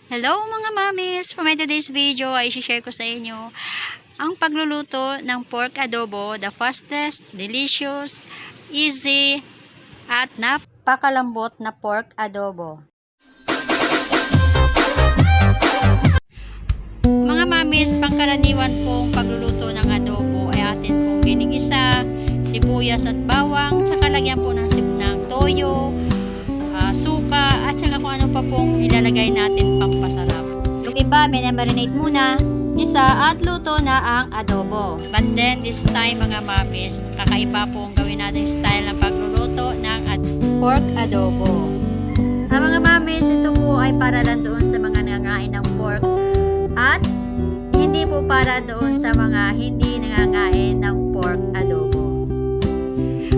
Hello mga mamis! For my today's video ay share ko sa inyo ang pagluluto ng pork adobo, the fastest, delicious, easy, at napakalambot na pork adobo. Mga mamis, pangkaraniwan pong pagluluto ng adobo ay atin pong ginigisa, sibuyas at bawang, saka lagyan po ng toyo, suka, at saka kung ano pa pong ilalagay natin pampasarap. Yung iba, minamarinate muna, isa at luto na ang adobo. But then, this time mga mamis, kakaiba po ang gawin natin style ng pagluluto ng pork adobo. Ang mga mamis, ito po ay para lang doon sa mga nangangain ng pork at hindi po para doon sa mga hindi nangangain ng pork adobo.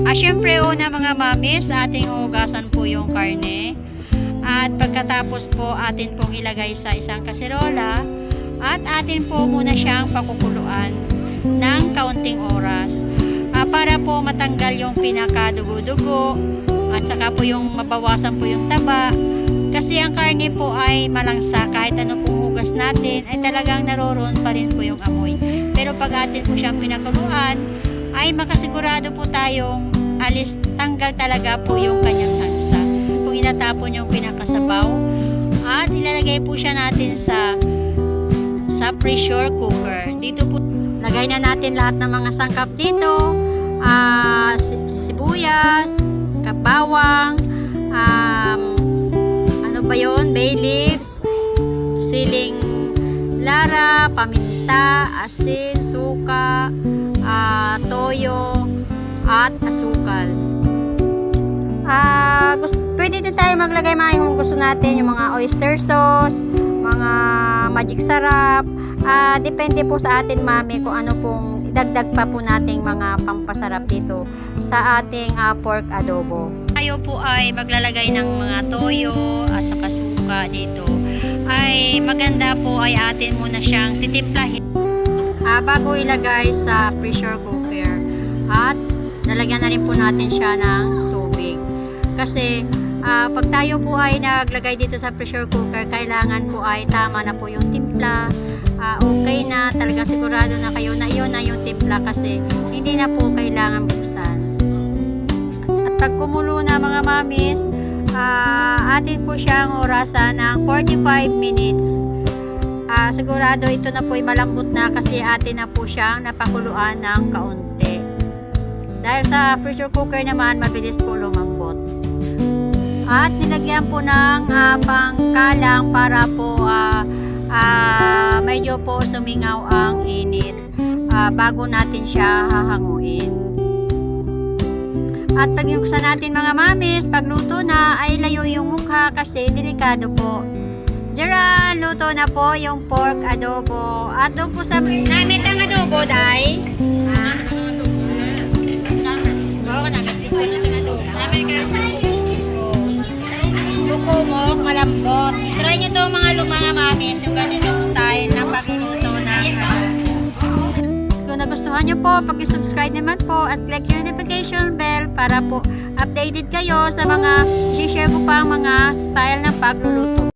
Syempre una mga mamis, ating hugasan po yung karne at pagkatapos po atin pong ilagay sa isang kaserola at atin po muna siyang pakukuluan ng kaunting oras para po matanggal yung pinakadugo-dugo at saka po yung mabawasan po yung taba, kasi ang karne po ay malangsa, kahit ano pong hugas natin ay talagang naroon pa rin po yung amoy. Pero pag atin po siyang pinakuluan ay makasigurado po tayong tanggal talaga po yung kanyang lansa. Kung inatapon yung pinakasabaw at ilalagay po siya natin sa pressure cooker. Dito po lagay na natin lahat ng mga sangkap dito, sibuyas, bawang, ano ba yun, bay leaves, siling lara, paminta, asin, suka, toyo at asukal. Pwede din tayo maglagay kung gusto natin yung mga oyster sauce, mga magic sarap. Depende po sa atin mami kung ano pong idagdag pa po nating mga pampasarap dito sa ating pork adobo. Tayo po ay maglalagay ng mga toyo at saka suka dito. Ay maganda po ay atin muna siyang titimplahin bago ilagay sa pressure cooker, at lalagyan na rin po natin siya ng tubig. Kasi pag tayo po ay naglagay dito sa pressure cooker, kailangan po ay tama na po yung timpla. Okay na, talagang sigurado na kayo na iyon na yung timpla, kasi hindi na po kailangan buksan. At pag kumulo na mga mamis, atin po siyang orasan ng 45 minutes. Sigurado ito na po ay malambot na, kasi atin na po siyang napakuluan ng kaunti. Dahil sa pressure cooker naman, mabilis po lumambot. At nilagyan po ng pangkalang para po medyo po sumingaw ang init bago natin siya hahanguin. At pag yuksan natin mga mamis, pagluto na ay layo yung mukha, kasi delikado po. Diyan, luto na po yung pork adobo. At doon po sa namit ang adobo, day. Buko mo, malambot. Try nyo to mga mamis, yung ganitong style ng pagluluto ng adobo. Kung nagustuhan nyo po, pag-subscribe naman po at click yung notification bell para po updated kayo sa mga share ko pang mga style ng pagluluto.